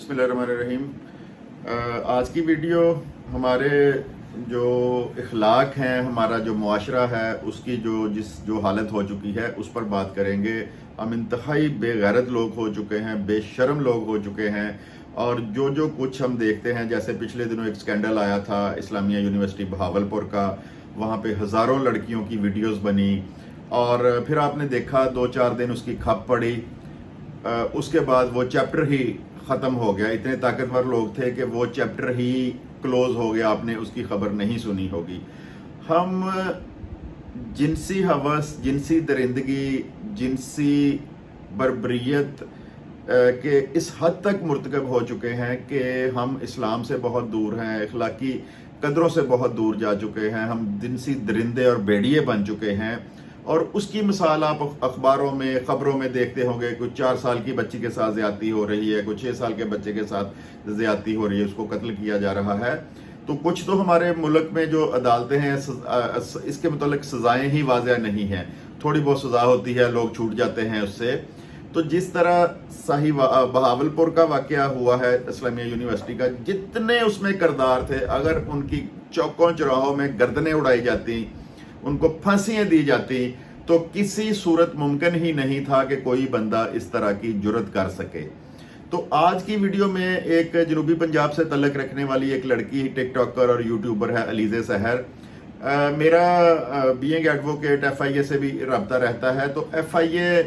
बिस्मिल्लाहिर्रहमानिर्रहीम। आज की वीडियो हमारे जो इखलाक हैं, हमारा जो मुआशरा है, उसकी जो हालत हो चुकी है उस पर बात करेंगे। हम इंतहाई बेगैरत लोग हो चुके हैं, बेशर्म लोग हो चुके हैं, और जो कुछ हम देखते हैं, जैसे पिछले दिनों एक स्कैंडल आया था इस्लामिया यूनिवर्सिटी बहावलपुर का, वहाँ पे हज़ारों लड़कियों की वीडियोस बनी और फिर आपने देखा 2-4 दिन उसकी खप पड़ी। उसके बाद वो चैप्टर ही ख़त्म हो गया। इतने ताकतवर लोग थे कि वो चैप्टर ही क्लोज हो गया, आपने उसकी खबर नहीं सुनी होगी। हम जिनसी हवस, जिनसी दरिंदगी, जिनसी बर्बरियत के इस हद तक मुर्तकब हो चुके हैं कि हम इस्लाम से बहुत दूर हैं, अखलाकी कदरों से बहुत दूर जा चुके हैं। हम जिनसी दरिंदे और भेड़िए बन चुके हैं। और उसकी मिसाल आप अखबारों में, ख़बरों में देखते होंगे। कुछ 4 साल की बच्ची के साथ ज़्यादती हो रही है, कुछ 6 साल के बच्चे के साथ ज़्यादती हो रही है, उसको कत्ल किया जा रहा है। तो कुछ तो हमारे मुल्क में जो अदालतें हैं, इसके मुतालिक सज़ाएँ ही वाज़ह नहीं हैं। थोड़ी बहुत सज़ा होती है, लोग छूट जाते हैं उससे। तो जिस तरह बहावलपुर का वाक़या हुआ है इस्लामिया यूनिवर्सिटी का, जितने उसमें किरदार थे, अगर उनकी चौकों चौराहों में गर्दनें उड़ाई जाती, उनको फांसियां दी जाती, तो किसी सूरत मुमकिन ही नहीं था कि कोई बंदा इस तरह की जुर्रत कर सके। तो आज की वीडियो में एक जनूबी पंजाब से तल्लक रखने वाली एक लड़की, टिकटॉकर और यूट्यूबर है, अलीज़े सहर। मेरा बीइंग एडवोकेट FIA से भी रब्ता रहता है। तो FIA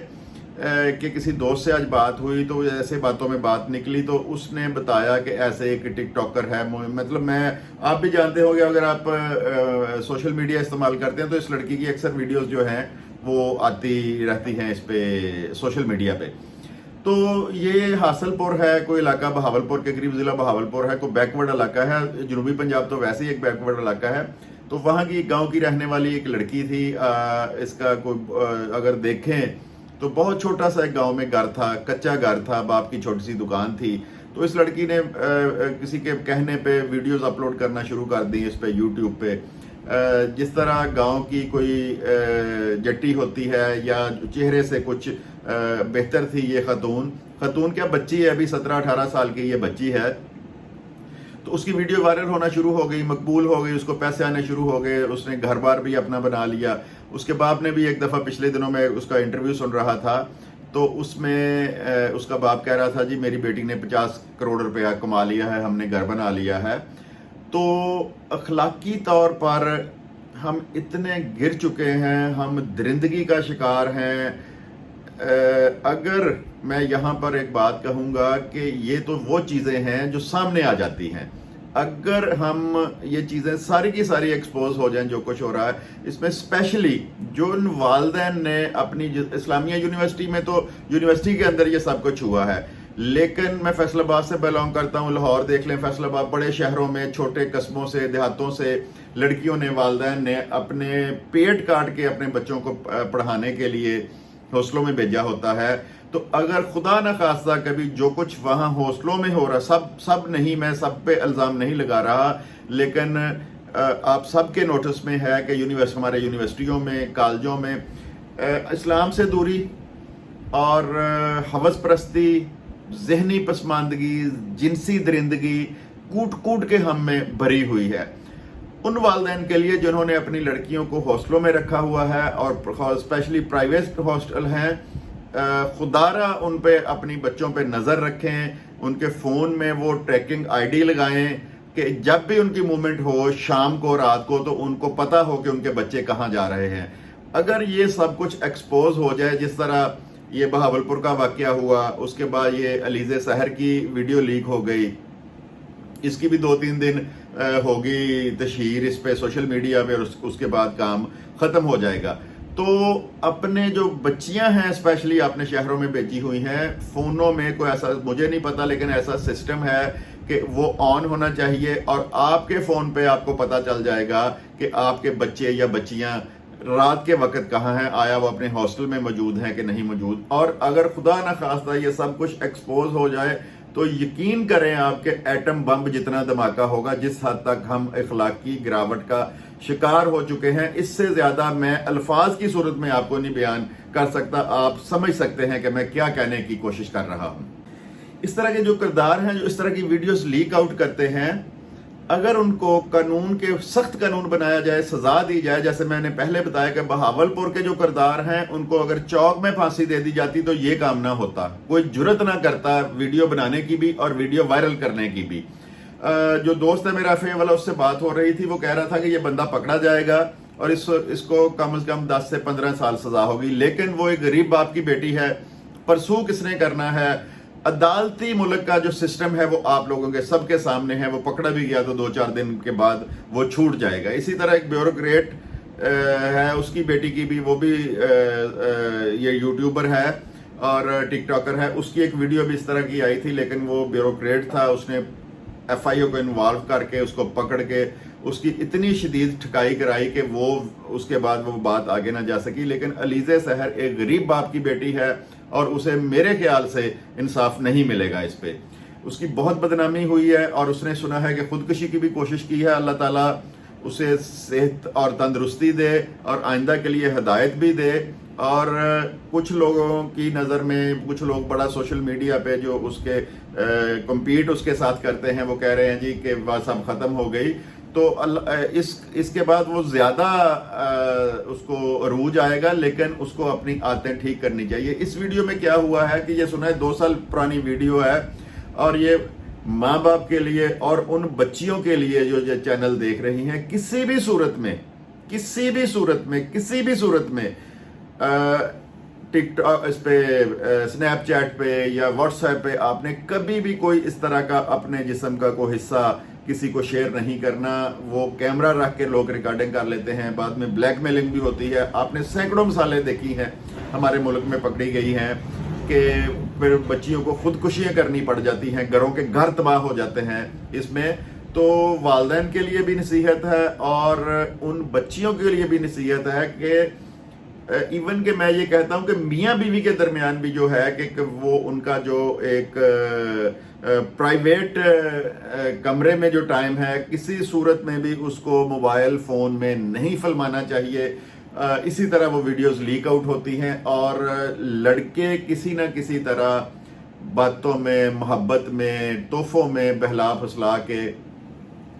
के किसी दोस्त से आज बात हुई, तो ऐसे बातों में बात निकली, तो उसने बताया कि ऐसे एक टिकटॉकर है। मतलब आप भी जानते होंगे, अगर आप सोशल मीडिया इस्तेमाल करते हैं तो इस लड़की की अक्सर वीडियोस जो हैं वो आती रहती हैं इस पे, सोशल मीडिया पे। तो ये हासलपुर है, कोई इलाका बहावलपुर के करीब, ज़िला बहावलपुर है, कोई बैकवर्ड इलाका है। जनूबी पंजाब तो वैसे ही एक बैकवर्ड इलाका है। तो वहाँ की गाँव की रहने वाली एक लड़की थी। इसका कोई अगर देखें तो बहुत छोटा सा एक गांव में घर था, कच्चा घर था, बाप की छोटी सी दुकान थी। तो इस लड़की ने किसी के कहने पे वीडियोस अपलोड करना शुरू कर दी इस पे, यूट्यूब पे। जिस तरह गांव की कोई जट्टी होती है या चेहरे से कुछ बेहतर थी ये खतून क्या बच्ची है, अभी 17-18 साल की ये बच्ची है। तो उसकी वीडियो वायरल होना शुरू हो गई, मकबूल हो गई, उसको पैसे आने शुरू हो गए, उसने घर बार भी अपना बना लिया। उसके बाप ने भी एक दफ़ा पिछले दिनों में उसका इंटरव्यू सुन रहा था, तो उसमें उसका बाप कह रहा था, जी मेरी बेटी ने 50 करोड़ रुपया कमा लिया है, हमने घर बना लिया है। तो अखलाकी तौर पर हम इतने गिर चुके हैं, हम दरिंदगी का शिकार हैं। अगर मैं यहाँ पर एक बात कहूँगा कि ये तो वो चीज़ें हैं जो सामने आ जाती हैं। अगर हम ये चीज़ें सारी की सारी एक्सपोज हो जाएं, जो कुछ हो रहा है इसमें, स्पेशली जो वालिदैन ने अपनी इस्लामिया यूनिवर्सिटी में, तो यूनिवर्सिटी के अंदर ये सब कुछ हुआ है। लेकिन मैं फैसलाबाद से बिलोंग करता हूँ, लाहौर देख लें, फैसलाबाद, बड़े शहरों में, छोटे कस्बों से, देहातों से लड़कियों ने, वालिदैन ने अपने पेट काट के अपने बच्चों को पढ़ाने के लिए हॉस्टलों में भेजा होता है। तो अगर खुदा न खास्ता कभी जो कुछ वहाँ हॉस्टलों में हो रहा, सब नहीं, मैं सब पे इल्ज़ाम नहीं लगा रहा, लेकिन आप सबके नोटिस में है कि हमारे यूनिवर्सिटियों में, कॉलेजों में इस्लाम से दूरी और हवस परस्ती, जहनी पसमानदगी, जिनसी दरिंदगी कूट के हम में भरी हुई है। उन वालिदैन के लिए जिन्होंने अपनी लड़कियों को हॉस्टलों में रखा हुआ है, और स्पेशली प्राइवेट हॉस्टल हैं, खुदारा उन पे, अपनी बच्चों पे नज़र रखें, उनके फ़ोन में वो ट्रैकिंग ID लगाएं कि जब भी उनकी मूवमेंट हो, शाम को, रात को, तो उनको पता हो कि उनके बच्चे कहाँ जा रहे हैं। अगर ये सब कुछ एक्सपोज हो जाए, जिस तरह ये बहावलपुर का वाक़या हुआ, उसके बाद ये अलीज़े सहर की वीडियो लीक हो गई, इसकी भी 2-3 दिन होगी तशहीर इस पे सोशल मीडिया पे, और उसके बाद काम ख़त्म हो जाएगा। तो अपने जो बच्चियां हैं, स्पेशली अपने शहरों में भेजी हुई हैं, फ़ोनों में कोई ऐसा, मुझे नहीं पता, लेकिन ऐसा सिस्टम है कि वो ऑन होना चाहिए, और आपके फ़ोन पे आपको पता चल जाएगा कि आपके बच्चे या बच्चियां रात के वक्त कहाँ हैं, आया वो अपने हॉस्टल में मौजूद हैं कि नहीं मौजूद। और अगर खुदा ना खास्ता ये सब कुछ एक्सपोज हो जाए, तो यकीन करें आपके एटम बम जितना धमाका होगा, जिस हद तक हम अखलाकी गिरावट का शिकार हो चुके हैं। इससे ज्यादा मैं अल्फाज की सूरत में आपको नहीं बयान कर सकता। आप समझ सकते हैं कि मैं क्या कहने की कोशिश कर रहा हूं। इस तरह के जो किरदार हैं जो इस तरह की वीडियोस लीक आउट करते हैं, अगर उनको कानून के सख्त कानून बनाया जाए, सजा दी जाए, जैसे मैंने पहले बताया कि बहावलपुर के जो किरदार हैं उनको अगर चौक में फांसी दे दी जाती तो ये काम ना होता, कोई जुर्रत ना करता वीडियो बनाने की भी और वीडियो वायरल करने की भी। जो दोस्त है मेरा फे वाला, उससे बात हो रही थी, वो कह रहा था कि ये बंदा पकड़ा जाएगा और इसको कम से कम 10 से 15 साल सजा होगी, लेकिन वो एक गरीब बाप की बेटी है, परसू किसने करना है। अदालती मुल्क का जो सिस्टम है वो आप लोगों के सबके सामने है, वो पकड़ा भी गया तो 2-4 दिन के बाद वो छूट जाएगा। इसी तरह एक ब्यूरोक्रेट है, उसकी बेटी की भी, वो भी ये यूट्यूबर है और टिकटॉकर है, उसकी एक वीडियो भी इस तरह की आई थी, लेकिन वो ब्यूरोक्रेट था, उसने एफआईओ को इन्वॉल्व करके उसको पकड़ के उसकी इतनी शदीद ठकाई कराई कि वो उसके बाद वो बात आगे ना जा सकी। लेकिन अलीज़े सहर एक गरीब बाप की बेटी है और उसे मेरे ख्याल से इंसाफ नहीं मिलेगा इस पे। उसकी बहुत बदनामी हुई है और उसने सुना है कि खुदकुशी की भी कोशिश की है। अल्लाह ताला उसे सेहत और तंदरुस्ती दे और आइंदा के लिए हिदायत भी दे। और कुछ लोगों की नज़र में, कुछ लोग बड़ा सोशल मीडिया पे जो उसके कम्पीट उसके साथ करते हैं, वो कह रहे हैं जी कि बस अब ख़त्म हो गई। तो इसके बाद वो ज़्यादा उसको अरूज आएगा, लेकिन उसको अपनी आदतें ठीक करनी चाहिए। इस वीडियो में क्या हुआ है कि ये सुना है, 2 साल पुरानी वीडियो है और ये माँ बाप के लिए और उन बच्चियों के लिए जो ये चैनल देख रही हैं, किसी भी सूरत में टिकटॉक, इस पे स्नैपचैट पे या व्हाट्सएप पे आपने कभी भी कोई इस तरह का अपने जिस्म का कोई हिस्सा किसी को शेयर नहीं करना। वो कैमरा रख के लोग रिकॉर्डिंग कर लेते हैं, बाद में ब्लैकमेलिंग भी होती है। आपने सैकड़ों मिसालें देखी हैं हमारे मुल्क में पकड़ी गई हैं कि फिर बच्चियों को खुदकुशियां करनी पड़ जाती हैं, घरों के घर तबाह हो जाते हैं इसमें। तो वालिदैन के लिए भी नसीहत है और उन बच्चियों के लिए भी नसीहत है कि इवन कि मैं ये कहता हूं कि मियाँ बीवी के दरमियान भी जो है कि वो उनका जो एक प्राइवेट कमरे में जो टाइम है, किसी सूरत में भी उसको मोबाइल फ़ोन में नहीं फिल्माना चाहिए। इसी तरह वो वीडियोस लीक आउट होती हैं और लड़के किसी ना किसी तरह बातों में, मोहब्बत में, तोहफों में बहला फुसला के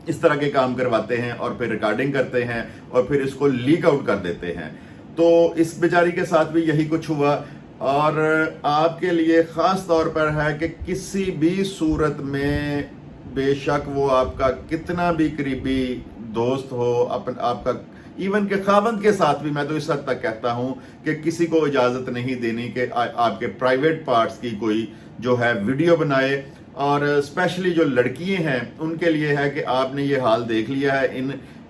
इस तरह के काम करवाते हैं और फिर रिकॉर्डिंग करते हैं और फिर इसको लीक आउट कर देते हैं। तो इस बेचारी के साथ भी यही कुछ हुआ। और आपके लिए ख़ास तौर पर है कि किसी भी सूरत में, बेशक वो आपका कितना भी करीबी दोस्त हो, आपका इवन के खावंद के साथ भी, मैं तो इस हद तक कहता हूं कि किसी को इजाज़त नहीं देनी कि आपके प्राइवेट पार्ट्स की कोई जो है वीडियो बनाए। और स्पेशली जो लड़कियां हैं उनके लिए है कि आपने ये हाल देख लिया है,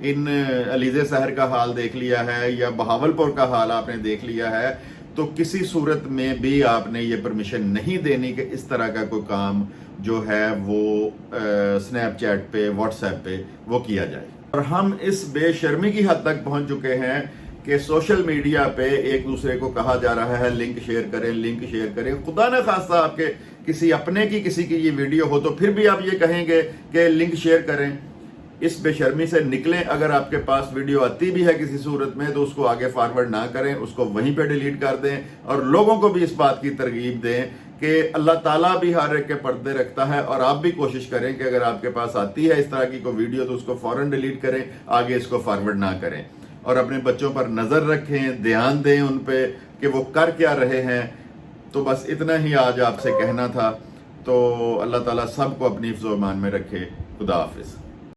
इन अलीज़े सहर का हाल देख लिया है या बहावलपुर का हाल आपने देख लिया है, तो किसी सूरत में भी आपने ये परमिशन नहीं देनी कि इस तरह का कोई काम जो है वो स्नैपचैट पे, व्हाट्सएप पे वो किया जाए। और हम इस बेशर्मी की हद तक पहुंच चुके हैं कि सोशल मीडिया पे एक दूसरे को कहा जा रहा है लिंक शेयर करें। खुदा न खास्ता आपके किसी अपने की किसी की ये वीडियो हो तो फिर भी आप ये कहेंगे कि लिंक शेयर करें। इस बेशर्मी से निकलें। अगर आपके पास वीडियो आती भी है किसी सूरत में तो उसको आगे फॉरवर्ड ना करें, उसको वहीं पे डिलीट कर दें। और लोगों को भी इस बात की तरगीब दें कि अल्लाह ताला भी हर एक के पर्दे रखता है और आप भी कोशिश करें कि अगर आपके पास आती है इस तरह की कोई वीडियो तो उसको फौरन डिलीट करें, आगे इसको फॉरवर्ड ना करें। और अपने बच्चों पर नज़र रखें, ध्यान दें उन पे कि वो कर क्या रहे हैं। तो बस इतना ही आज आपसे कहना था। तो अल्लाह ताला सबको अपनी हिफ्ज़-ओ-ईमान में रखे। खुदा हाफिज़।